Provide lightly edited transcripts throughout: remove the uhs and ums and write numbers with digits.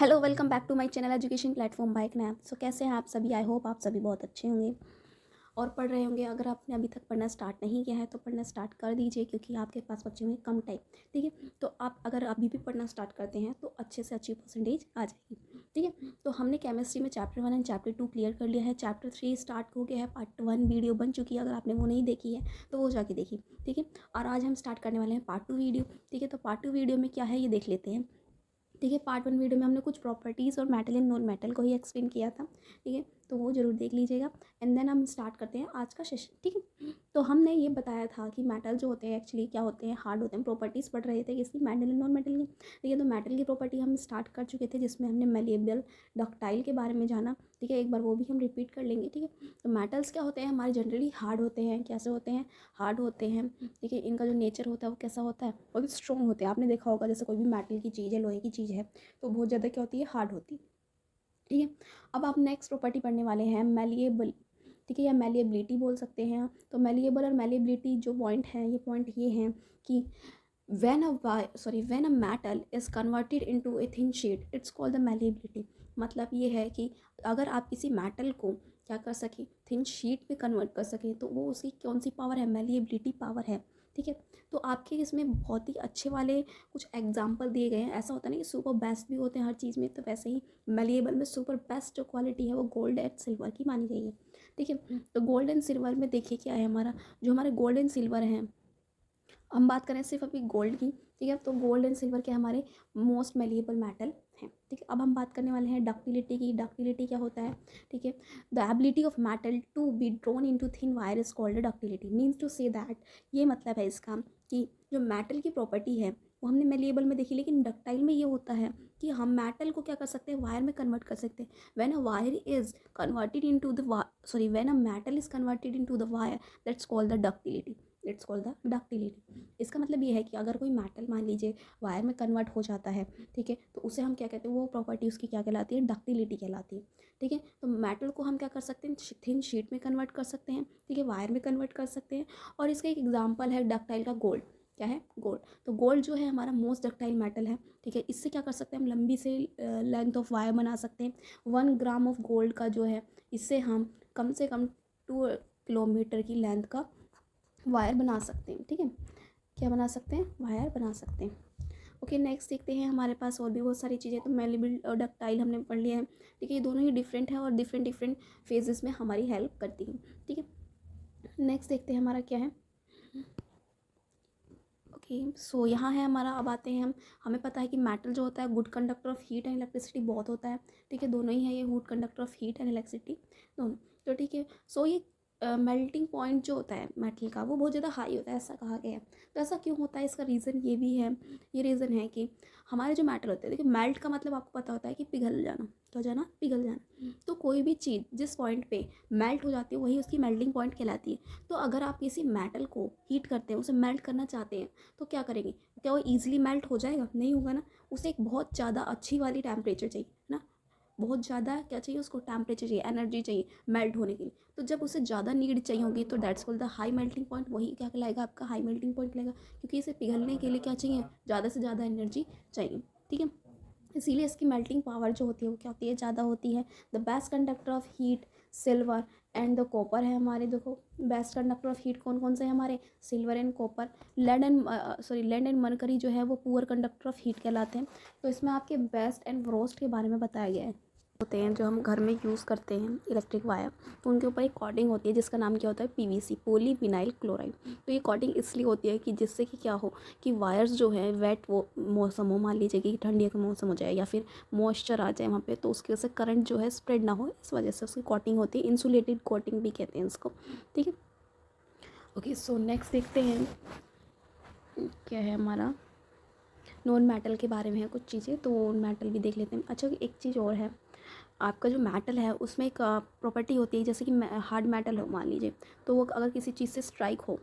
Hello welcome back to my channel education platform by Nap. So कैसे हैं आप सभी? आई होप आप सभी बहुत अच्छे होंगे और पढ़ रहे होंगे। अगर आपने अभी तक पढ़ना स्टार्ट नहीं किया है तो पढ़ना स्टार्ट कर दीजिए, क्योंकि आपके पास बच्चे होंगे कम टाइम। ठीक है, तो आप अगर अभी भी पढ़ना स्टार्ट करते हैं तो अच्छे से अच्छी परसेंटेज आ जाएगी। ठीक है, तो हमने केमिस्ट्री में चैप्टर 1 एंड चैप्टर 2 क्लियर कर लिया है। चैप्टर 3 स्टार्ट हो गया है, पार्ट 1 वीडियो बन चुकी है। अगर आपने वो नहीं देखी है तो वो जाके देखिए। ठीक है, और आज हम स्टार्ट करने वाले हैं पार्ट 2 वीडियो। ठीक है, तो पार्ट 2 वीडियो में क्या है ये देख लेते हैं। ठीक है, पार्ट 1 वीडियो में हमने कुछ प्रॉपर्टीज़ और मेटल एंड नॉन मेटल को ही एक्सप्लेन किया था। ठीक है, तो वो ज़रूर देख लीजिएगा। एंड देन हम स्टार्ट करते हैं आज का सेशन। ठीक है, तो हमने ये बताया था कि मेटल जो होते हैं एक्चुअली क्या होते हैं, हार्ड होते हैं। प्रॉपर्टीज़ पढ़ रहे थे इसकी मेटल एंड नॉन मेटल की। ठीक है, तो मेटल की प्रॉपर्टी हम स्टार्ट कर चुके थे, जिसमें हमने मेलेबल डक्टाइल के बारे में जाना। ठीक है, एक बार वो भी हम रिपीट कर लेंगे। ठीक है, तो मेटल्स क्या होते हैं हमारे, जनरली हार्ड होते हैं। कैसे होते हैं? हार्ड होते हैं। ठीक है, इनका जो नेचर होता है वो कैसा होता है, वो भी स्ट्रॉन्ग होते हैं। आपने देखा होगा जैसे कोई भी मेटल की चीज़ है, लोहे की चीज़ है, तो बहुत ज़्यादा क्या होती है, हार्ड होती है। ठीक है, अब आप नेक्स्ट प्रॉपर्टी पढ़ने वाले हैं मेलिएबल। ठीक है, या मेलिएबिलिटी बोल सकते हैं। तो मेलिएबल और मेलिएबिलिटी जो पॉइंट है, ये पॉइंट ये हैं कि when a metal is converted into a thin sheet it's called the malleability। मतलब ये है कि अगर आप किसी मेटल को क्या कर सकें, थिन शीट में कन्वर्ट कर सकें, तो वो उसकी कौन सी पावर है, मेलिएबिलिटी पावर है। ठीक है, तो आपके इसमें बहुत ही अच्छे वाले कुछ एग्जाम्पल दिए गए हैं। ऐसा होता है ना कि सुपर बेस्ट भी होते हैं हर चीज़ में, तो वैसे ही मेलिएबल में सुपर बेस्ट जो क्वालिटी है वो गोल्ड एंड सिल्वर की मानी गई है। ठीक है, तो गोल्ड एंड सिल्वर में देखिए क्या है हमारा, जो हमारे गोल्ड एंड सिल्वर हैं, हम बात करें सिर्फ अभी गोल्ड की। ठीक है, तो गोल्ड एंड सिल्वर के हमारे मोस्ट मेलिएबल मेटल हैं। ठीक है, अब हम बात करने वाले हैं डक्टिलिटी की। डक्टिलिटी क्या होता है? ठीक है, the ability of metal to be drawn into thin wire is called ductility. Means to say that, ये मतलब है इसका कि जो मेटल की प्रॉपर्टी है वो हमने मेलिएबल में देखी, लेकिन डक्टाइल में ये होता है कि हम मेटल को क्या कर सकते हैं, वायर में कन्वर्ट कर सकते हैं। When a wire is converted into the when a metal is converted into the wire, that's called the ductility. It's called the ductility. इसका मतलब ये है कि अगर कोई मेटल मान लीजिए वायर में कन्वर्ट हो जाता है, ठीक है, तो उसे हम क्या कहते हैं, वो प्रॉपर्टी उसकी क्या कहलाती है, डक्टिलिटी कहलाती है। ठीक है, तो मेटल को हम क्या कर सकते हैं, थिन शीट में कन्वर्ट कर सकते हैं। ठीक है, वायर में कन्वर्ट कर सकते हैं। और इसका एक एग्जाम्पल है डक्टाइल का गोल्ड। क्या है? गोल्ड। तो गोल्ड जो है हमारा मोस्ट डक्टाइल मेटल है। ठीक है, इससे क्या कर सकते हैं हम, लंबी से लेंथ ऑफ वायर बना सकते हैं। 1 ग्राम ऑफ गोल्ड का जो है, इससे हम कम से कम 2 किलोमीटर की लेंथ का वायर बना सकते हैं। ठीक है, क्या बना सकते हैं, वायर बना सकते हैं। ओके, नेक्स्ट देखते हैं। हमारे पास और भी बहुत सारी चीज़ें, तो मेलिबल और डक्टाइल हमने पढ़ लिया है। ठीक है, ये दोनों ही डिफरेंट है और डिफरेंट डिफरेंट फेजेस में हमारी हेल्प करती है। ठीक है, नेक्स्ट देखते हैं हमारा क्या है। ओके, सो यहाँ है हमारा। अब आते हैं हम, हमें पता है कि मेटल जो होता है good conductor of heat and electricity बहुत होता है। ठीक है, दोनों ही है ये, good conductor of heat and electricity दोनों। तो ठीक है, सो ये मेल्टिंग पॉइंट जो होता है मेटल का वो बहुत ज़्यादा हाई होता है, ऐसा कहा गया है। तो ऐसा क्यों होता है, इसका रीज़न ये भी है। ये रीज़न है कि हमारे जो मेटल होते हैं, देखिए मेल्ट का मतलब आपको पता होता है कि पिघल जाना। क्या जाना? पिघल जाना। तो कोई भी चीज़ जिस पॉइंट पे मेल्ट हो जाती है वही उसकी मेल्टिंग पॉइंट कहलाती है। तो अगर आप किसी मेटल को हीट करते हैं, उसे मेल्ट करना चाहते हैं, तो क्या करेंगे? क्या वो ईजिली मेल्ट हो जाएगा? नहीं होगा ना। उसे एक बहुत ज़्यादा अच्छी वाली टेम्परेचर चाहिए ना, बहुत ज़्यादा क्या चाहिए उसको, टेम्परेचर चाहिए, एनर्जी चाहिए मेल्ट होने के लिए। तो जब उसे ज़्यादा नीड चाहिए होगी तो that's called the high melting point. वही क्या कहलाएगा, आपका हाई मेल्टिंग पॉइंट लगेगा, क्योंकि इसे पिघलने के लिए क्या चाहिए, ज़्यादा से ज़्यादा एनर्जी चाहिए। ठीक है, इसीलिए इसकी मेल्टिंग पावर जो होती है वो क्या होती है, ज़्यादा होती है। The best conductor of heat silver and the copper है हमारे। देखो बेस्ट कंडक्टर ऑफ हीट कौन कौन से हैं हमारे, silver and copper. Lead and mercury जो है वो पुअर कंडक्टर ऑफ हीट कहलाते हैं। तो इसमें आपके बेस्ट एंड वरोस्ट के बारे में बताया गया है। होते हैं जो हम घर में यूज़ करते हैं इलेक्ट्रिक वायर, तो उनके ऊपर एक कोटिंग होती है जिसका नाम क्या होता है, पीवीसी, पॉली विनाइल क्लोराइड। तो ये कोटिंग इसलिए होती है कि जिससे कि क्या हो कि वायर्स जो है वेट वो मौसम हो, मान लीजिए कि ठंडी का मौसम हो जाए या फिर मॉइस्चर आ जाए वहाँ पे, तो उसकी वजह से करंट जो है स्प्रेड ना हो, इस वजह से उसकी कोटिंग होती है। इंसुलेटेड कोटिंग भी कहते हैं इसको। ठीक है, ओके, सो नेक्स्ट देखते हैं क्या है हमारा, नॉन मेटल के बारे में है कुछ चीज़ें, तो मेटल भी देख लेते हैं। अच्छा, एक चीज़ और है, आपका जो मेटल है उसमें एक प्रॉपर्टी होती है, जैसे कि हार्ड मेटल हो मान लीजिए, तो वो अगर किसी चीज़ से स्ट्राइक हो,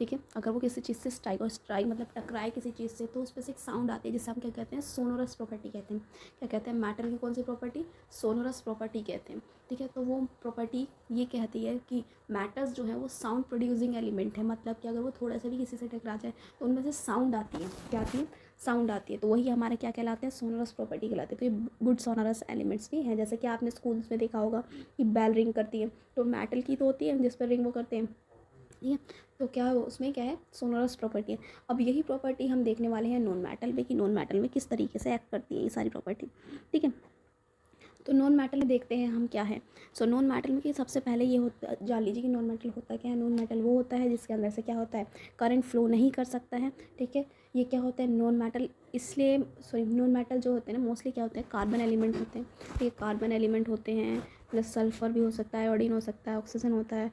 ठीक है, अगर वो किसी चीज़ से स्ट्राइक मतलब टकराए किसी चीज़ से, तो उस पर से एक साउंड आती है जिसे हम क्या कहते हैं, सोनोरस प्रॉपर्टी कहते हैं। क्या कहते हैं, मेटल की कौन सी प्रॉपर्टी, सोनोरस प्रॉपर्टी कहते हैं। ठीक है, तो वो प्रॉपर्टी ये कहती है कि मेटल्स जो है वो साउंड प्रोड्यूसिंग एलिमेंट है। मतलब कि अगर वो थोड़ा सा भी किसी से टकरा जाए तो उनमें से साउंड आती है। क्या आती है? साउंड आती है, तो वही हमारे क्या कहलाते हैं, सोनरस प्रॉपर्टी कहलाते हैं। तो ये गुड सोनरस एलिमेंट्स भी हैं, जैसे कि आपने स्कूल्स में देखा होगा कि बेल रिंग करती है, तो मेटल की तो होती है जिस पर रिंग वो करते हैं, ठीक है। तो क्या है उसमें क्या है, सोनरस प्रॉपर्टी है। अब यही प्रॉपर्टी हम देखने वाले हैं नॉन मेटल में, कि नॉन मेटल में किस तरीके से एक्ट करती है ये सारी प्रॉपर्टी, ठीक है। तो नॉन मेटल में देखते हैं हम क्या है। सो नॉन मेटल में कि सबसे पहले ये होता, जान लीजिए कि नॉन मेटल होता क्या है। नॉन मेटल वो होता है जिसके अंदर से क्या होता है, करंट फ्लो नहीं कर सकता है, ठीक है। ये क्या होता है नॉन मेटल, इसलिए सॉरी नॉन मेटल जो होते हैं ना मोस्टली क्या होते हैं, कार्बन एलिमेंट होते हैं, ठीक है। कार्बन एलिमेंट होते हैं, प्लस सल्फर भी हो सकता है, आयोडीन हो सकता है, ऑक्सीजन होता है,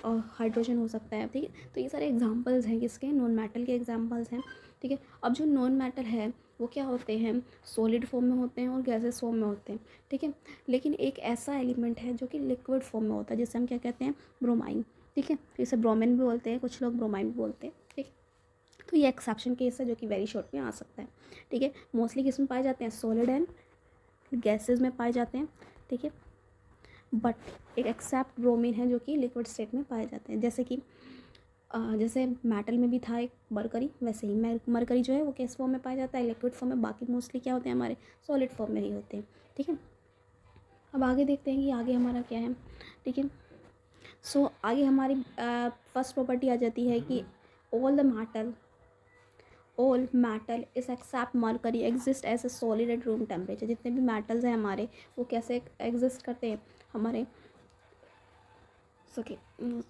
और हाइड्रोजन हो सकता है, ठीक है। तो ये सारे एग्जाम्पल्स हैं किसके, नॉन मेटल के एग्जाम्पल्स हैं, ठीक है। अब जो नॉन मेटल है वो क्या होते हैं, सॉलिड फॉर्म में होते हैं और गैसेस फॉर्म में होते हैं, ठीक है। लेकिन एक ऐसा एलिमेंट है जो कि लिक्विड फॉर्म में होता है, जिसे हम क्या कहते हैं, ब्रोमाइन, ठीक है। तो इसे ब्रोमीन भी बोलते हैं, कुछ लोग ब्रोमाइन भी बोलते हैं, ठीक है। तो ये एक्सेप्शन केस है जो कि वेरी शॉर्ट में आ सकता है, ठीक है। मोस्टली किस में पाए जाते हैं, सॉलिड एंड गैसेज में पाए जाते हैं, ठीक है। बट एक एक्सेप्ट ब्रोमीन है जो कि लिक्विड स्टेट में पाए जाते हैं, जैसे कि जैसे मेटल में भी था एक मरकरी, वैसे ही मरकरी जो है वो किस फॉर्म में पाया जाता है, लिक्विड फॉर्म में। बाकी मोस्टली क्या होते हैं हमारे, सॉलिड फॉर्म में ही होते हैं, ठीक है। अब आगे देखते हैं कि आगे हमारा क्या है, ठीक है। सो आगे हमारी फर्स्ट प्रॉपर्टी आ जाती है कि all metal is except mercury exist as a solid at room temperature. जितने भी मेटल्स हैं हमारे वो कैसे एग्जिस्ट करते हैं हमारे, ओके।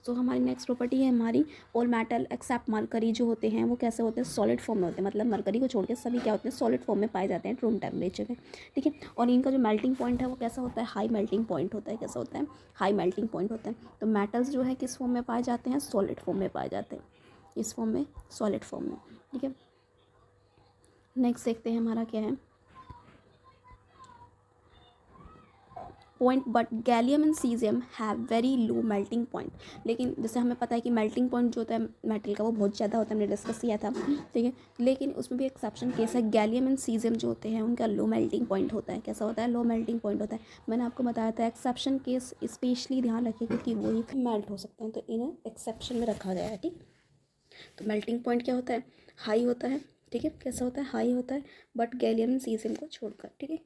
तो हमारी नेक्स्ट प्रॉपर्टी है हमारी, ऑल मेटल एक्सेप्ट मरकरी जो होते हैं वो कैसे होते हैं, सॉलिड फॉर्म में होते हैं। मतलब मरकरी को छोड़ के सभी क्या होते हैं, सॉलिड फॉर्म में पाए जाते हैं रूम टेम्परेचर में, ठीक है। और इनका जो मेल्टिंग पॉइंट है वो कैसा होता है, हाई मेल्टिंग पॉइंट होता है। कैसा होता है, हाई मेल्टिंग पॉइंट होता है। तो मेटल्स जो है किस फॉर्म में पाए जाते हैं, सॉलिड फॉर्म में पाए जाते हैं, इस फॉर्म में, सॉलिड फॉर्म में, ठीक है। नेक्स्ट देखते हैं हमारा क्या है point, but gallium and caesium have very low melting point. लेकिन जैसे हमें पता है कि मेल्टिंग पॉइंट जो होता है मेटल का वो बहुत ज़्यादा होता है, हमने डिस्कस किया था, ठीक है। लेकिन उसमें भी एक्सेप्शन केस है, गैलियम एंड सीजियम जो होते हैं उनका लो मेल्टिंग पॉइंट होता है। कैसा होता है, लो मेल्टिंग पॉइंट होता है। मैंने आपको बताया था एक्सेप्शन केस स्पेशली ध्यान रखिए क्योंकि वही मेल्ट हो सकते हैं, तो इन्हें एक्सेप्शन में रखा गया है, ठीक। तो मेल्टिंग पॉइंट क्या होता है, हाई होता है, ठीक है। कैसा होता है, हाई होता है, बट गैलियम एंड सीजियम को छोड़कर, ठीक है।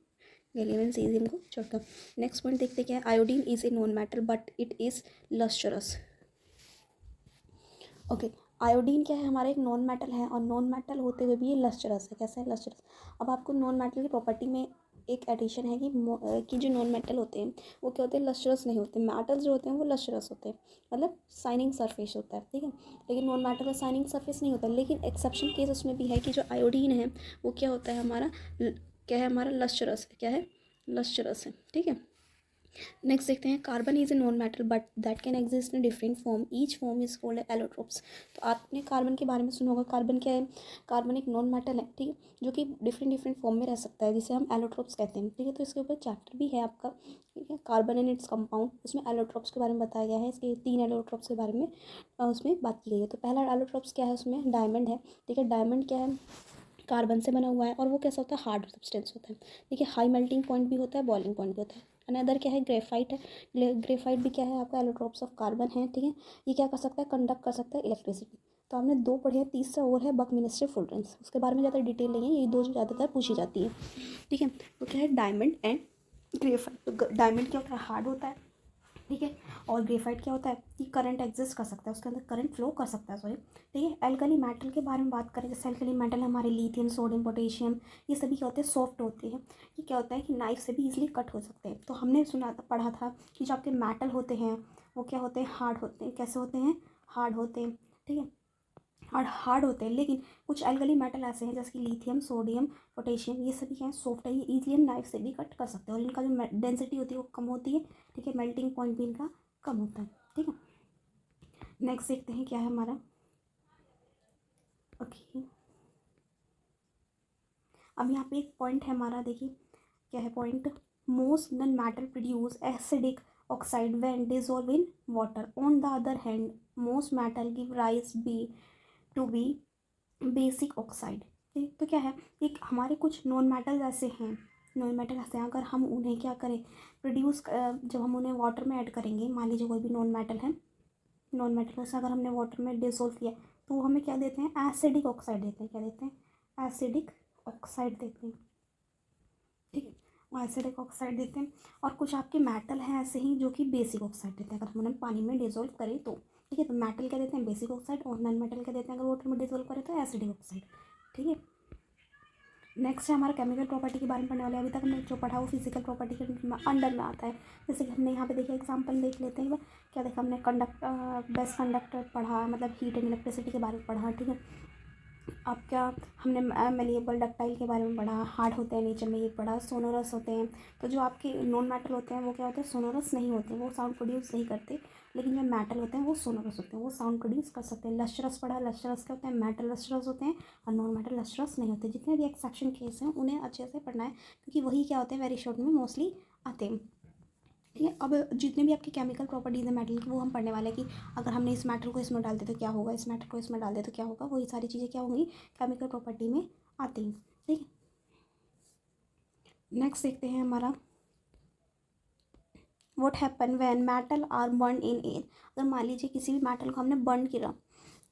गैलियम एंड सीजियम को छोड़कर। नेक्स्ट पॉइंट देखते क्या है, iodine is a non metal but it is lustrous. Okay, iodine क्या है, हमारा एक नॉन मेटल है और नॉन मेटल होते हुए भी ये लस्ट्रस है। कैसा है, लस्ट्रस। अब आपको नॉन मेटल की प्रॉपर्टी में एक एडिशन है कि जो नॉन मेटल होते हैं वो क्या होते हैं, लस्ट्रस नहीं होते। मेटल्स जो होते हैं वो लस्ट्रस होते हैं, मतलब शाइनिंग सरफेस होता है, ठीक है। लेकिन नॉन मेटल का शाइनिंग सरफेस नहीं होता। लेकिन एक्सेप्शन केस उसमें भी है कि जो आयोडीन है वो क्या होता है हमारा, क्या है हमारा, लस्ट्रस है। क्या है, लस्ट्रस है, ठीक है। नेक्स्ट देखते हैं, carbon is a non metal but that can exist in different form, each form is called allotropes. तो आपने कार्बन के बारे में सुना होगा। कार्बन क्या है, कार्बन एक नॉन मेटल है, ठीक है, जो कि डिफरेंट डिफरेंट फॉर्म में रह सकता है, जिसे हम एलोट्रोप्स कहते हैं, ठीक है। तो इसके ऊपर चैप्टर भी है आपका, ठीक है, कार्बन एंड इट्स कंपाउंड। उसमें एलोट्रोप्स के बारे में बताया गया है, इसके 3 एलोट्रोप्स के बारे में उसमें बात की गई है। तो पहला एलोट्रोप्स क्या है, उसमें डायमंड है, ठीक है। डायमंड क्या है, कार्बन से बना हुआ है और वो कैसा होता है, हार्ड सब्सटेंस होता है, ठीक है। हाई मेल्टिंग पॉइंट भी होता है, बॉइलिंग पॉइंट भी होता है। अनदर क्या है, ग्रेफाइट है। ग्रेफाइट भी क्या है आपका, एलोट्रोप्स ऑफ कार्बन है, ठीक है। ये क्या कर सकता है, कंडक्ट कर सकता है इलेक्ट्रिसिटी। तो हमने 2 पढ़े हैं, तीसरा और है बकमिंस्टर फुलरेंस। उसके बारे में ज़्यादा डिटेल नहीं है, ये 2 जो ज़्यादातर पूछी जाती है, ठीक है। तो क्या है, डायमंड एंड ग्रेफाइट। तो डायमंड क्या होता है, हार्ड होता है, ठीक है। और ग्रेफाइट क्या होता है कि करंट एग्जिस्ट कर सकता है, उसके अंदर करंट फ्लो कर सकता है, सॉरी, ठीक है। एल्कली मेटल के बारे में बात करें, जैसे एल्कली मेटल हमारे लिथियम, सोडियम, पोटेशियम, ये सभी क्या होते हैं, सॉफ्ट होते हैं। ये क्या होता है कि नाइफ से भी इजीली कट हो सकते हैं। तो हमने पढ़ा था कि जो आपके मेटल होते हैं वो क्या होते हैं, हार्ड होते हैं। कैसे होते हैं, हार्ड होते हैं, ठीक है, और हार्ड होते हैं। लेकिन कुछ एल्कली मेटल ऐसे हैं जैसे कि लिथियम, सोडियम, पोटेशियम, ये सभी क्या है, सॉफ्ट है, ये ईजिली हम नाइफ से भी कट कर सकते हैं और इनका जो डेंसिटी होती है वो कम होती है, ठीक है। मेल्टिंग पॉइंट भी इनका कम होता है, ठीक है। नेक्स्ट देखते हैं क्या है हमारा, ओके। अब यहाँ पे एक पॉइंट है हमारा, देखिए क्या है point, most non metal produce acidic oxide when dissolve in water. On the other hand most metal give rise be to be basic oxide. ठीक, तो क्या है, एक हमारे कुछ नॉन मेटल्स ऐसे हैं, नॉन मेटल ऐसे हैं, अगर हम उन्हें क्या करें, प्रोड्यूस, जब हम उन्हें वाटर में ऐड करेंगे, मान लीजिए कोई भी नॉन मेटल है, नॉन मेटल को अगर हमने वाटर में डिसॉल्व किया तो वो हमें क्या देते हैं, एसिडिक ऑक्साइड देते हैं। क्या देते हैं, एसिडिक ऑक्साइड देते हैं, ठीक है, वो एसिडिक ऑक्साइड देते हैं। और कुछ आपके मेटल हैं ऐसे ही जो कि बेसिक ऑक्साइड देते हैं, अगर हम उन्हें पानी में डिजोल्व करें तो, ठीक है। तो मेटल क्या देते हैं, बेसिक ऑक्साइड, और नॉन मेटल क्या देते हैं अगर वाटर में डिजोल्व करें तो एसिडिक ऑक्साइड, ठीक है। नेक्स्ट है हमारा केमिकल प्रॉपर्टी के बारे में पढ़ने वाले। अभी तक हमने जो पढ़ा वो फिजिकल प्रॉपर्टी के अंडर में आता है। जैसे कि हमने यहाँ पे देखा, एग्जांपल देख लेते हैं। क्या देखा हमने, बेस्ट कंडक्टर पढ़ा, मतलब हीट एंड इलेक्ट्रिसिटी के बारे में पढ़ा, ठीक है। अब क्या हमने मेलिएबल डक्टाइल के बारे में पढ़ा, हार्ड होते हैं नेचर में, ये पढ़ा। सोनोरस होते हैं, तो जो आपके नॉन मेटल होते हैं वो क्या होते हैं, सोनोरस नहीं होते हैं, वो साउंड प्रोड्यूस नहीं करते। लेकिन जो मेटल होते हैं वो सोनोरस होते हैं, वो साउंड प्रोड्यूस कर सकते हैं। लस्ट्रस पढ़ा, लस्ट्रस क्या होते हैं, मेटल लस्ट्रस होते हैं, और नॉन मेटल लस्ट्रस नहीं होते। जितने भी एक्सेप्शन केस हैं उन्हें अच्छे से पढ़ना है, क्योंकि वही क्या होते हैं, वेरी शॉर्ट में मोस्टली आते हैं, ठीक है। अब जितने भी आपकी केमिकल प्रॉपर्टीज़ है मेटल की, वो हम पढ़ने वाले हैं कि अगर हमने इस मेटल को इसमें डाल दे तो क्या होगा, इस मेटल को इसमें डाल दे तो क्या होगा, वही सारी चीज़ें क्या होंगी, केमिकल प्रॉपर्टी में आती हैं, ठीक है। नेक्स्ट देखते हैं हमारा, what happen when metal are burn in air. अगर मान लीजिए किसी भी मेटल को हमने बर्न किया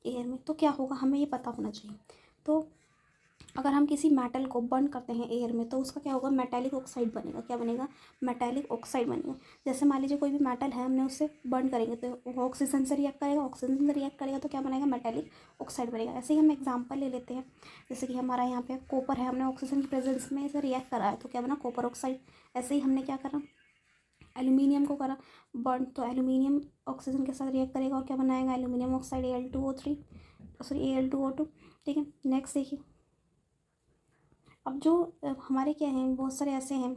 एयर में तो क्या होगा, हमें ये पता होना चाहिए। तो अगर हम किसी मेटल को बर्न करते हैं एयर में तो उसका क्या होगा, मेटालिक ऑक्साइड बनेगा। क्या बनेगा, मेटालिक ऑक्साइड बनेगा। जैसे मान लीजिए कोई भी मेटल है, हमने उससे बर्न करेंगे तो वो ऑक्सीजन से रिएक्ट करेगा, ऑक्सीजन से रिएक्ट करेगा तो क्या बनेगा, मेटालिक ऑक्साइड बनेगा। ऐसे ही हम एग्जाम्पल ले लेते हैं, जैसे कि हमारा यहाँ पे कॉपर है, हमने ऑक्सीजन की प्रेजेंस में इसे रिएक्ट करा है तो क्या बना, कॉपर ऑक्साइड। ऐसे ही हमने क्या करा, एल्यूमिनियम को करा बर्न, तो एल्यूमिनियम ऑक्सीजन के साथ रिएक्ट करेगा और क्या बनाएगा, aluminium oxide Al2O3, sorry Al2O2, ठीक है। नेक्स्ट देखिए, अब जो हमारे क्या हैं, बहुत सारे ऐसे हैं।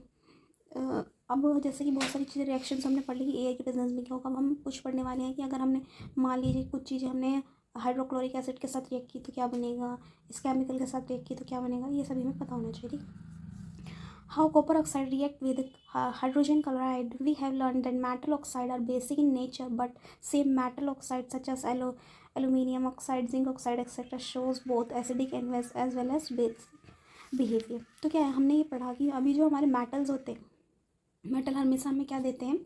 अब जैसे कि बहुत सारी चीज़ें रिएक्शंस हमने पढ़ ली कि एयर के प्रेजेंस में क्या होगा। अब हम कुछ पढ़ने वाले हैं कि अगर हमने मान लीजिए कुछ चीज़ें हमने हाइड्रोक्लोरिक एसिड के साथ रिएक्ट की तो क्या बनेगा, इस केमिकल के साथ रिएक्ट की तो क्या बनेगा, ये सभी हमें पता होना चाहिए, ठीक। How copper oxide react with hydrogen chloride? We have learned that metal oxide are basic in nature, but same metal oxide such as aluminium oxide, zinc oxide, etc. shows both acidic and as well as base behavior. तो क्या है, हमने ये पढ़ा कि अभी जो हमारे मेटल्स होते हैं, मेटल हमेशा हमें क्या देते हैं,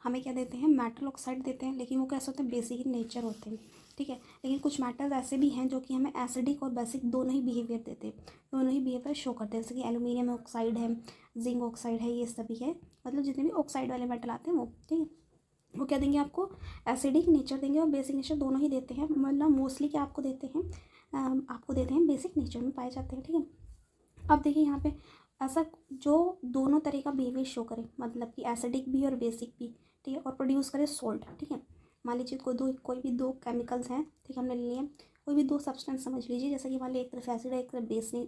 हमें क्या देते हैं, मेटल ऑक्साइड देते हैं, लेकिन वो कैसे होते हैं, बेसिक इन नेचर होते हैं, ठीक है। लेकिन कुछ मेटल्स ऐसे भी हैं जो कि हमें एसिडिक और बेसिक दोनों ही बिहेवियर देते हैं, दोनों ही बिहेवियर शो करते हैं। जैसे कि एल्यूमिनियम ऑक्साइड है, जिंक ऑक्साइड है, ये सभी है, मतलब जितने भी ऑक्साइड वाले मेटल आते हैं वो, ठीक है, वो क्या देंगे आपको, एसिडिक नेचर देंगे और बेसिक नेचर दोनों ही देते हैं। मतलब मोस्टली क्या आपको देते हैं, आपको देते हैं बेसिक नेचर में पाए जाते हैं, ठीक है। अब देखिए यहाँ पे ऐसा जो दोनों तरह का बिहेवियर शो करे, मतलब कि एसिडिक भी और बेसिक भी, ठीक है, और प्रोड्यूस करे सोल्ट, ठीक है। मान लीजिए कोई भी दो केमिकल्स हैं, ठीक है, हमने ले लिए कोई भी दो सब्सटेंस समझ लीजिए, जैसे कि मान लीजिए एक तरफ एसिड है एक तरफ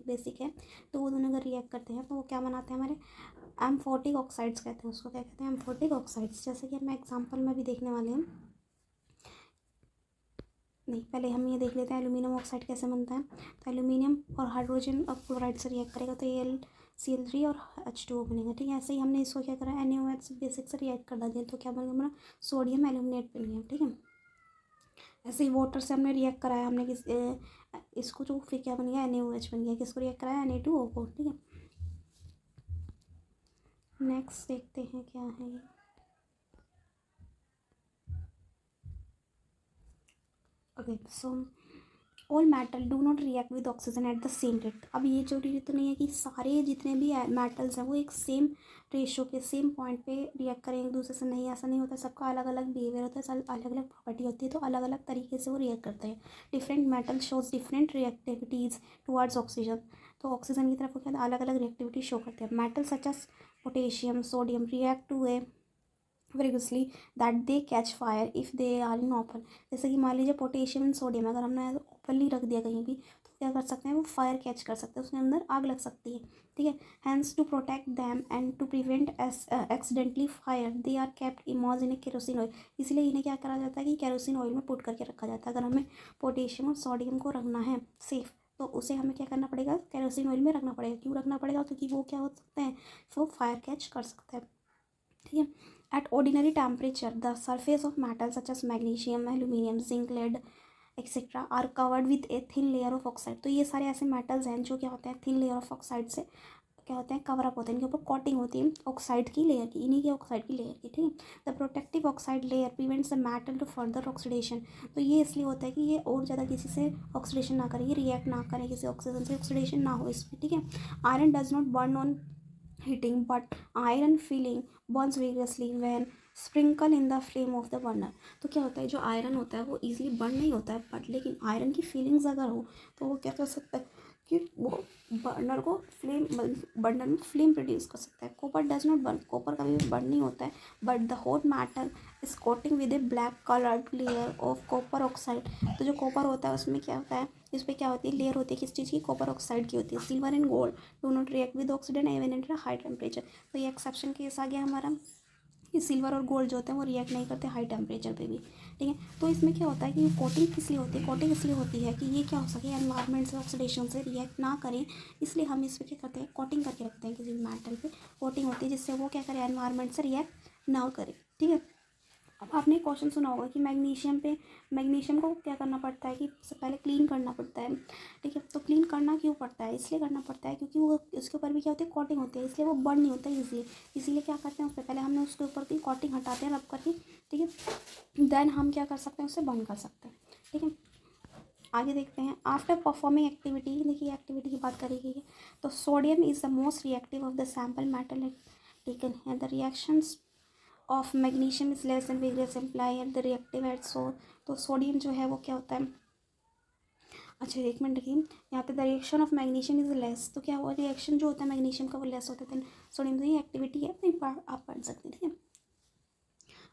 बेसिक है, तो वो दोनों अगर रिएक्ट करते हैं तो वो क्या बनाते हैं, हमारे एम्फोटिक ऑक्साइड्स कहते हैं उसको, क्या कहते हैं, एम्फोटिक ऑक्साइड्स। जैसे कि हम एग्जाम्पल में भी देखने वाले हैं, नहीं पहले हम ये देख लेते हैं एल्यूमिनियम ऑक्साइड कैसे बनता है। तो एल्यूमिनियम और हाइड्रोजन और क्लोराइड से रिएक्ट करेगा तो AlCl3 और H2O बनेगा, ठीक है। ऐसे ही हमने इसको क्या करा, NaOH बेसिक से रिएक्ट कर दिया तो क्या बनेगा हमारा, सोडियम एल्यूमिनेट बन गया, ठीक है। ऐसे ही वाटर से हमने रिएक्ट कराया, हमने इसको जो फिर क्या बन गया, NaOH बन गया, किसको रिएक्ट कराया, Na2O को, ठीक है। नेक्स्ट देखते हैं क्या है ये, okay so all metal do not react with oxygen at the same rate. अब ये जरूरी तो नहीं है कि सारे जितने भी मेटल्स हैं वो एक सेम रेशो पे सेम पॉइंट पे रिएक्ट करें एक दूसरे से, नहीं, ऐसा नहीं होता। सबका अलग अलग बिहेवियर होता है, अलग अलग प्रॉपर्टी होती है, तो अलग अलग तरीके से वो रिएक्ट करते हैं। Different metal shows different reactivities towards oxygen, तो ऑक्सीजन की तरफ वो क्या अलग अलग रिएक्टिविटी शो करते हैं। Metal such as potassium sodium react to a vigorously that they catch fire if they are in open। जैसे कि मान लीजिए पोटेशियम एंड सोडियम अगर हमने ओपनली रख दिया कहीं भी तो क्या कर सकते हैं, वो फायर कैच कर सकते हैं, उसके अंदर आग लग सकती है, ठीक है। Hence to protect them and to prevent accidentally fire they are kept immerse in a kerosene oil. इसलिए इन्हें क्या करा जाता है कि केरोसिन ऑयल में पुट करके रखा जाता है। अगर हमें पोटेशियम और सोडियम को रखना है सेफ तो उसे हमें क्या करना पड़ेगा, केरोसिन ऑयल में रखना पड़ेगा। क्यों रखना पड़ेगा, क्योंकि वो क्या हो सकते हैं, वो फायर कैच कर सकते हैं, ठीक है। At ordinary temperature, the surface of metals such as magnesium, aluminum, zinc, lead, etc. are covered with a thin layer of oxide। तो ये सारे ऐसे मेटल्स हैं जो क्या होते हैं, थिन लेयर ऑफ ऑक्साइड से क्या होते हैं, कवर अप होते हैं, इनके ऊपर कोटिंग होती है ऑक्साइड की लेयर की, इन्हीं की ऑक्साइड की लेयर की, ठीक है। The protective oxide layer prevents the metal to further oxidation. तो ये इसलिए होता है कि ये और ज़्यादा किसी से ऑक्सीडेशन ना करे, ये रिएक्ट ना करे, किसी ऑक्सीजन से ऑक्सीडेशन ना हो इसमें, ठीक है। Iron does not burn on heating, but iron filling burns vigorously when sprinkle in the flame of the burner। तो क्या होता है, जो आयरन होता है वो इजीली बर्न नहीं होता है, बट लेकिन आयरन की फीलिंग्स अगर हो तो वो क्या कर सकता है कि वो बर्नर को फ्लेम, बर्नर में फ्लेम प्रोड्यूस कर सकता है। Copper does not burn, copper कभी भी बर्न नहीं होता है, but the hot metal is coating with A black coloured layer of copper oxide. तो जो कॉपर होता है उसमें क्या होता है, इस पर क्या होती है, लेयर होती है किस चीज़ की, कॉपर ऑक्साइड की होती है। Silver and gold do not react with oxygen even at high temperature. तो ये एक्सेप्शन केस आ गया हमारा, ये सिल्वर और गोल्ड जो होते हैं वो रिएक्ट नहीं करते हाई टेम्परेचर पे भी, ठीक है। तो इसमें क्या होता है कि कोटिंग किस लिए होती है, कोटिंग इसलिए होती है कि ये क्या हो सके, एनवायरनमेंट से ऑक्सीडेशन से रिएक्ट ना करें, इसलिए हम इस पर क्या करते हैं, कोटिंग करके रखते हैं। किसी भी मेटल पे कोटिंग होती है जिससे वो क्या करे, एनवायरनमेंट से रिएक्ट ना करे, ठीक है। अब आपने क्वेश्चन सुना होगा कि मैग्नीशियम को क्या करना पड़ता है कि सबसे पहले क्लीन करना पड़ता है, ठीक है। तो क्लीन करना क्यों पड़ता है, इसलिए करना पड़ता है क्योंकि वो उसके ऊपर भी क्या होती है, कोटिंग होती है, इसलिए वो बर्न नहीं होता है ईजिली। इसीलिए क्या करते हैं, उससे पहले हमने उसके ऊपर की कोटिंग हटाते हैं रब करके, ठीक है। देन हम क्या कर सकते हैं, उससे बर्न कर सकते हैं, ठीक है। आगे देखते हैं, आफ्टर परफॉर्मिंग एक्टिविटी, देखिए एक्टिविटी की बात करी गई है। तो sodium is the most reactive of the sample metal taken है। The reactions of magnesium is less and vigorous imply at the reactive at so. तो सोडियम जो है वो क्या होता है, अच्छा एक मिनट देखिए, यहाँ पे the reaction of magnesium is less, तो क्या हुआ, रिएक्शन जो होता है मैग्नीशियम का वो लेस होता है सोडियम। तो ये एक्टिविटी है, तो आप पढ़ सकते हैं, ठीक है।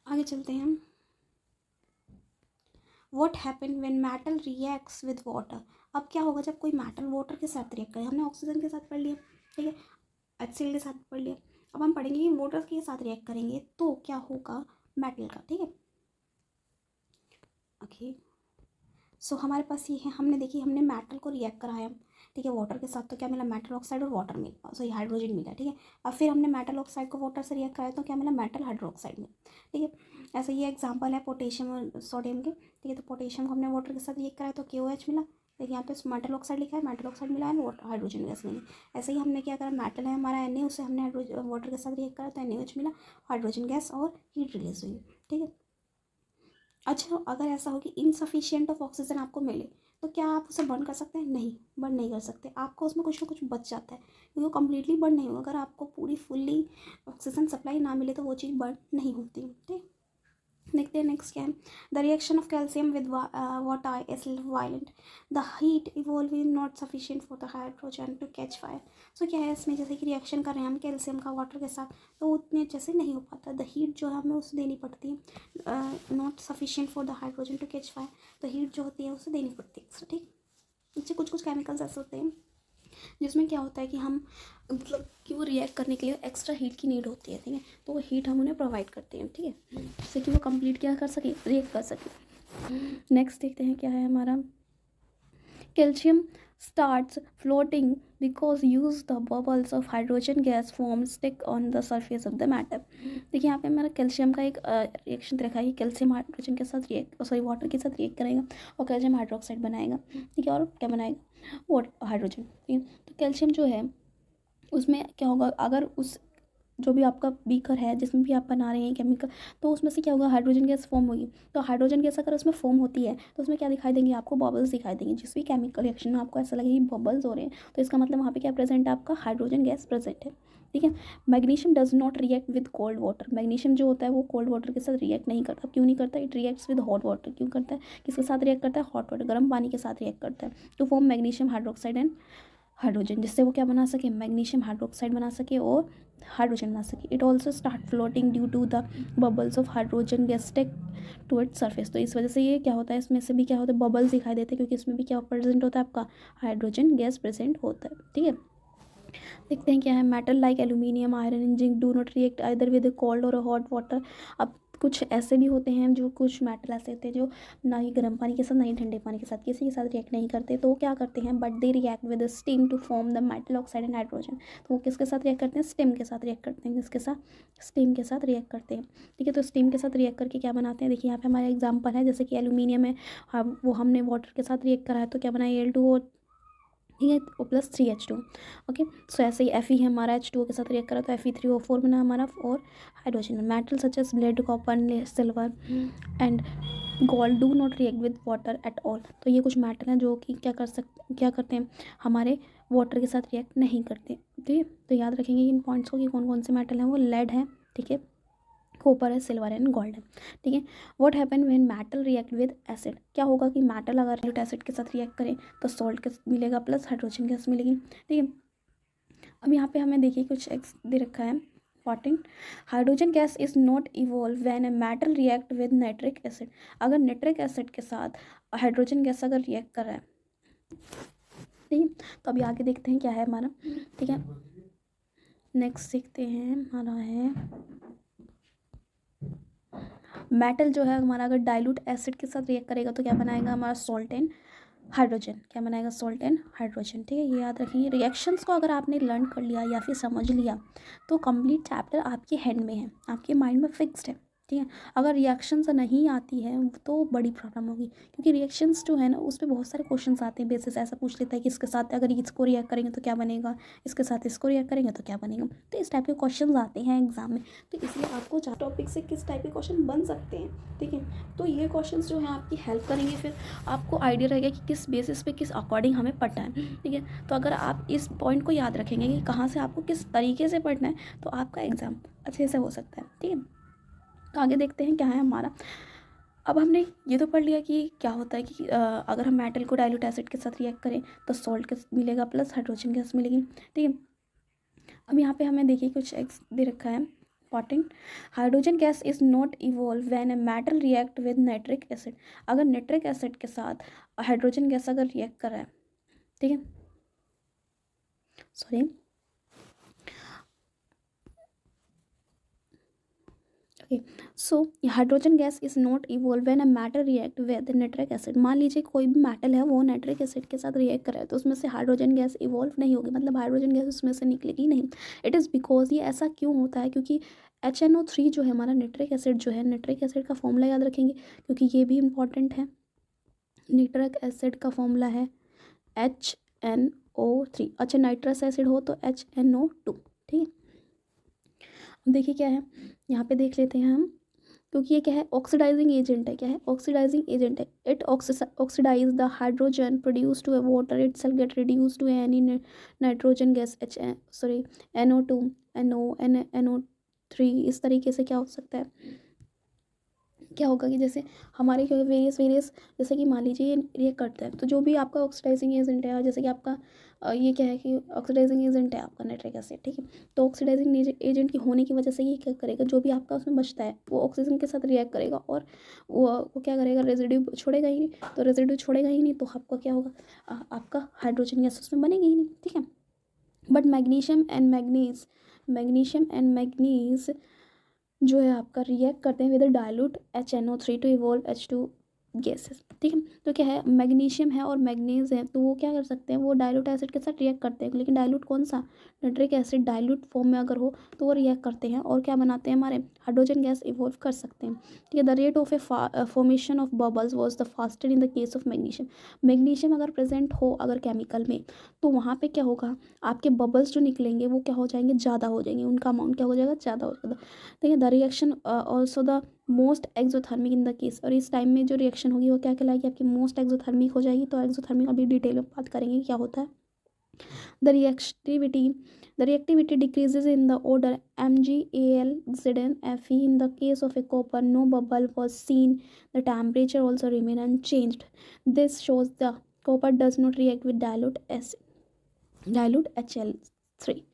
आगे चलते हैं, what happen when metal reacts with water. अब क्या होगा जब कोई मेटल वाटर के साथ रिएक्ट करे, हमने ऑक्सीजन के साथ पढ़ लिया, ठीक है, HCl के साथ पढ़ लिया, अब हम पढ़ेंगे कि वाटर के साथ रिएक्ट करेंगे तो क्या होगा मेटल का, ठीक है। ओके, सो हमारे पास ये है, हमने देखी, हमने मेटल को रिएक्ट कराया, ठीक है, वाटर के साथ, तो क्या मिला, मेटल ऑक्साइड और वाटर मिला, सॉरी हाइड्रोजन मिला, ठीक है। अब फिर हमने मेटल ऑक्साइड को वाटर से रिएक्ट कराया तो क्या मिला, मेटल हाइड्रोक्साइड मिला, ठीक है। ऐसे ये एग्जांपल है पोटेशियम और सोडियम के, ठीक है। तो पोटेशियम को हमने वाटर के साथ रिएक्ट कराया तो KOH मिला, देखिए यहाँ पे मेटल ऑक्साइड लिखा है, मेटल ऑक्साइड मिला है, हाइड्रोजन गैस मिली। ऐसे ही हमने क्या करा, मेटल है हमारा Na, उसे हमने वाटर के साथ रिएक्ट करा तो NaOH मिला, हाइड्रोजन गैस और हीट रिलीज हुई, ठीक है। अच्छा, अगर ऐसा हो कि इनसफिशिएंट ऑफ ऑक्सीजन आपको मिले तो क्या आप उसे बर्न कर सकते हैं, नहीं, बर्न नहीं कर सकते, आपको उसमें कुछ ना कुछ बच जाता है क्योंकि वो कम्प्लीटली बर्न नहीं होगा। अगर आपको पूरी फुल्ली ऑक्सीजन सप्लाई ना मिले तो वो चीज़ बर्न नहीं होती, ठीक। देखते हैं नेक्स्ट क्या है, the reaction of calcium with water is violent, the heat evolving not sufficient for the hydrogen to catch fire. So क्या है इसमें, जैसे कि रिएक्शन कर रहे हैं हम कैल्शियम का वाटर के साथ तो उतने अच्छे से नहीं हो पाता, द हीट जो है हमें उसे देनी पड़ती है, not sufficient for the hydrogen to catch fire, तो हीट जो होती है उसे देनी पड़ती है, ठीक। नीचे कुछ कुछ केमिकल्स ऐसे होते हैं जिसमें क्या होता है कि हम मतलब कि वो रिएक्ट करने के लिए एक्स्ट्रा हीट की नीड होती है, ठीक है। तो वो हीट हम उन्हें प्रोवाइड करते हैं, ठीक है, जिससे कि वो कंप्लीट क्या कर सके, रिएक्ट कर सके। नेक्स्ट देखते हैं क्या है हमारा, calcium starts floating because use the bubbles of hydrogen gas form stick on the surface of the matter। देखिए यहाँ पे हमारा कैल्शियम का एक रिएक्शन दिखा है, कैल्शियम हाइड्रोजन के साथ वाटर के साथ रिएक्ट करेगा और कैल्शियम हाइड्रोक्साइड बनाएगा, ठीक है, और क्या बनाएगा, वाटर हाइड्रोजन, ठीक है। तो कैल्शियम जो है उसमें क्या होगा, अगर उस जो भी आपका बीकर है जिसमें भी आप बना रहे हैं केमिकल, तो उसमें से क्या होगा, हाइड्रोजन गैस फॉर्म होगी। तो हाइड्रोजन गैस अगर उसमें फॉर्म होती है तो उसमें क्या दिखाई देंगे, आपको बबल्स दिखाई देंगे। जिस भी केमिकल रिएक्शन में आपको ऐसा लगे कि बबल्स हो रहे हैं तो इसका मतलब वहाँ पे क्या प्रेजेंट है, आपका हाइड्रोजन गैस प्रेजेंट है, ठीक है। Magnesium does not react with cold water, magnesium जो होता है वो कोल्ड वाटर के साथ रिएक्ट नहीं करता, क्यों नहीं करता, it reacts with hot water, क्यों करता है, किसके साथ रिएक्ट करता है, हॉट वाटर, गर्म पानी के साथ रिएक्ट करता है to form magnesium hydroxide and hydrogen, जिससे वो क्या बना सके, मैग्नीशियम हाइड्रोक्साइड बना सके और हाइड्रोजन बना सके। It also start floating due to the bubbles of hydrogen gas stick to its surface. तो इस वजह से ये क्या होता है, इसमें से भी क्या होता है, बबल्स दिखाई देते हैं क्योंकि इसमें भी क्या प्रेजेंट होता है, आपका हाइड्रोजन गैस प्रेजेंट होता है, ठीक है। देखते हैं क्या है, metal like aluminium iron and zinc do not react either with cold और हॉट वाटर। अब कुछ ऐसे भी होते हैं, जो कुछ मेटल ऐसे होते हैं जो ना ही गर्म पानी के साथ ना ही ठंडे पानी के साथ किसी के साथ रिएक्ट नहीं करते, तो वो क्या करते हैं, but they react with steam to form the metal oxide and hydrogen. तो वो किसके साथ रिएक्ट करते हैं, स्टीम के साथ रिएक्ट करते हैं, किसके साथ, स्टीम के साथ रिएक्ट करते हैं, ठीक है। तो स्टीम के साथ रिएक्ट करके क्या बनाते हैं, देखिए यहाँ पे हमारा एग्जाम्पल है, जैसे कि एल्यूमिनियम है, वो हमने वाटर के साथ रिएक्ट करा है तो क्या बना, Al2O ठीक है, और प्लस 3H2। ओके, सो ऐसे ही Fe है हमारा H2O के साथ रिएक्ट करा तो Fe3O4 बना हमारा, और hydrogen. Metal such as lead, copper, silver and gold do not react with water at all. तो ये कुछ मेटल हैं जो कि क्या करते हैं, हमारे वाटर के साथ रिएक्ट नहीं करते। ठीक है, तो याद रखेंगे इन पॉइंट्स को कि कौन कौन से मेटल हैं। वो लेड है, ठीक है, कॉपर है, सिल्वर एंड गोल्ड है। ठीक है, what happen when metal react with acid. क्या होगा कि मेटल अगर एसिड के साथ रिएक्ट करें तो सॉल्ट गैस मिलेगा प्लस हाइड्रोजन गैस मिलेगी। ठीक है, अब यहाँ पे हमें देखिए कुछ एक्स दे रखा है important. Hydrogen gas is not evolve when a metal react with nitric acid. अगर नाइट्रिक एसिड के साथ हाइड्रोजन गैस अगर रिएक्ट कर रहा है, ठीक है, तो अभी आगे देखते हैं क्या है हमारा। ठीक है, नेक्स्ट देखते हैं हमारा है मेटल जो है हमारा अगर डाइल्यूट एसिड के साथ रिएक्ट करेगा तो क्या बनाएगा हमारा सॉल्ट एंड हाइड्रोजन। क्या बनाएगा, सॉल्ट एंड हाइड्रोजन। ठीक है, ये याद रखिए। रिएक्शंस को अगर आपने लर्न कर लिया या फिर समझ लिया तो कंप्लीट चैप्टर आपके हैंड में है, आपके माइंड में फिक्स्ड है। ठीक है, अगर रिएक्शंस नहीं आती है तो बड़ी प्रॉब्लम होगी, क्योंकि रिएक्शंस जो है ना उस पर बहुत सारे क्वेश्चंस आते हैं। बेसिस ऐसा पूछ लेता है कि इसके साथ अगर इसको रिएक्ट करेंगे तो क्या बनेगा, इसके साथ इसको रिएक्ट करेंगे तो क्या बनेगा। तो इस टाइप के क्वेश्चंस आते हैं एग्जाम में, तो इसलिए आपको चार टॉपिक से किस टाइप के क्वेश्चन बन सकते हैं। ठीक है, तो ये क्वेश्चंस जो हैं आपकी हेल्प करेंगे, फिर आपको आइडिया रहेगा कि किस बेसिस पे किस अकॉर्डिंग हमें पढ़ना है। ठीक है, तो अगर आप इस पॉइंट को याद रखेंगे कि कहाँ से आपको किस तरीके से पढ़ना है तो आपका एग्ज़ाम अच्छे से हो सकता है। ठीक है, तो आगे देखते हैं क्या है हमारा। अब हमने ये तो पढ़ लिया कि क्या होता है कि अगर हम मेटल को डाइल्यूट एसिड के साथ रिएक्ट करें तो सॉल्ट गैस मिलेगा प्लस हाइड्रोजन गैस मिलेगी। ठीक है, अब यहाँ पे हमें देखिए कुछ एक्स दे रखा है important. Hydrogen gas is not evolve when a metal react with nitric acid. अगर नाइट्रिक एसिड के साथ हाइड्रोजन गैस अगर रिएक्ट कर रहा है, ठीक है, sorry, okay, so hydrogen gas is not evolve when a metal react with nitric acid. मान लीजिए कोई भी मेटल है वो नाइट्रिक एसिड के साथ रिएक्ट कर रहा है तो उसमें से हाइड्रोजन गैस इवॉल्व नहीं होगी, मतलब हाइड्रोजन गैस उसमें से निकलेगी नहीं। इट इज़ बिकॉज, ये ऐसा क्यों होता है, क्योंकि HNO3 जो है हमारा नाइट्रिक एसिड जो है, नाइट्रिक एसिड का फॉर्मूला याद रखेंगे क्योंकि ये भी इंपॉर्टेंट है। नाइट्रिक एसिड का फॉर्मूला है HNO3। अच्छा, नाइट्रस एसिड हो तो HNO2। ठीक है, अब देखिए क्या है यहाँ पे, देख लेते हैं हम, क्योंकि ये क्या है, ऑक्सीडाइजिंग एजेंट है। क्या है, ऑक्सीडाइजिंग एजेंट है। It oxidise the hydrogen produce to a water itself get reduce to any nitrogen gas NO2 NO3। इस तरीके से क्या हो सकता है, क्या होगा कि जैसे हमारे वेरियस जैसे कि मान लीजिए ये रिएक्ट करता है तो जो भी आपका ऑक्सीडाइजिंग एजेंट है, जैसे कि आपका ये क्या है कि ऑक्सीडाइजिंग एजेंट है आपका नाइट्रिक एसिड। ठीक है, तो ऑक्सीडाइजिंग एजेंट की होने की वजह से ये क्या करेगा, जो भी आपका उसमें बचता है वो ऑक्सीजन के साथ रिएक्ट करेगा और वो क्या करेगा, रेजिड्यू छोड़ेगा ही नहीं। तो रेजिड्यू छोड़ेगा ही नहीं तो आपका क्या होगा, आपका हाइड्रोजन गैस उसमें बनेगी ही नहीं। ठीक है, बट मैग्नीशियम एंड मैग्नीज जो है आपका रिएक्ट करते हैं with dilute HNO3 to evolve H2 gases. ठीक है, तो क्या है, मैग्नीशियम है और मैग्नीज है तो वो क्या कर सकते हैं, वो डाइल्यूट एसिड के साथ रिएक्ट करते हैं। लेकिन डाइल्यूट कौन सा, नाइट्रिक एसिड डाइल्यूट फॉर्म में अगर हो तो वो रिएक्ट करते हैं और क्या बनाते हैं, हमारे हाइड्रोजन गैस इवॉल्व कर सकते हैं। ठीक है, the rate of a formation of bubbles was the faster in the case of magnesium. Magnesium अगर प्रेजेंट हो अगर केमिकल में तो वहाँ पे क्या होगा, आपके बबल्स जो निकलेंगे वो क्या हो जाएंगे, ज़्यादा हो जाएंगे, उनका अमाउंट क्या हो जाएगा, ज़्यादा हो जाएगा। ठीक है, the reaction also the most exothermic in the case. और इस टाइम में जो रिएक्शन होगी वो क्या कहलाएगी, आपकी मोस्ट एक्सोथर्मिक हो जाएगी। तो एक्सोथर्मिक अभी डिटेल में बात करेंगे क्या होता है। The reactivity The reactivity decreases in the order MgAlZnFe. In the case of a copper, no bubble was seen. The temperature also remained unchanged. This shows the copper does not react with dilute HCl. Sorry.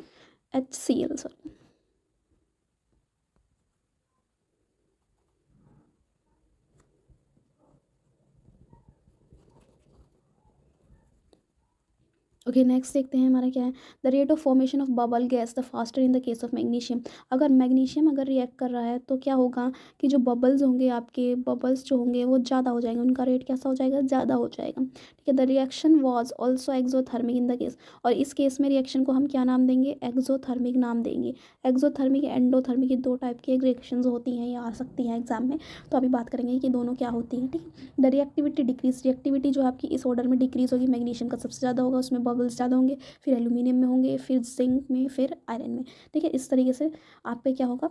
Okay, next देखते हैं हमारा क्या है, the rate of formation of bubble gas the faster in the case of magnesium. अगर magnesium अगर react कर रहा है तो क्या होगा कि जो बबल्स होंगे, आपके बबल्स जो होंगे वो ज़्यादा हो जाएंगे, उनका रेट कैसा हो जाएगा, ज़्यादा हो जाएगा। ठीक ठीक है। The reaction was also exothermic in the case, और इस केस में रिएक्शन को हम क्या नाम देंगे, एक्जोथर्मिक नाम देंगे। एक्जोथर्मिक एंडोथर्मिक ये दो टाइप की रिएक्शंस होती हैं या आ सकती हैं एग्जाम में, तो अभी बात करेंगे कि दोनों क्या होती हैं, ठीक है। द रिएक्टिविटी डिक्रीज, रिएक्टिविटी जो आपकी इस ऑर्डर में डिक्रीज होगी, मैग्नीशियम का सबसे ज़्यादा होगा, उसमें बबल्स ज़्यादा होंगे, फिर एल्यूमिनियम में होंगे, फिर जिंक में, फिर आयरन में, ठीक है। इस तरीके से आप पे क्या होगा,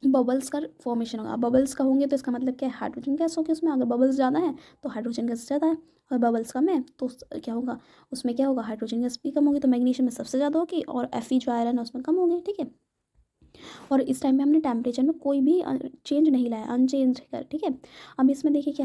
बबल्स का फॉर्मेशन होगा। बबल्स का होंगे तो इसका मतलब क्या है, हाइड्रोजन गैस होगी उसमें, अगर बबल्स ज़्यादा है तो हाइड्रोजन गैस ज़्यादा है, और बबल्स कम है तो क्या होगा, उसमें क्या होगा, हाइड्रोजन गैस भी कम होगी, तो मैग्नीशियम में सबसे ज़्यादा होगी और Fe जो आयरन है उसमें कम होगी, ठीक है। और इस टाइम में हमने टेम्परेचर में कोई भी चेंज नहीं लाया, अनचेंज है, ठीक है। अब इसमें देखिए क्या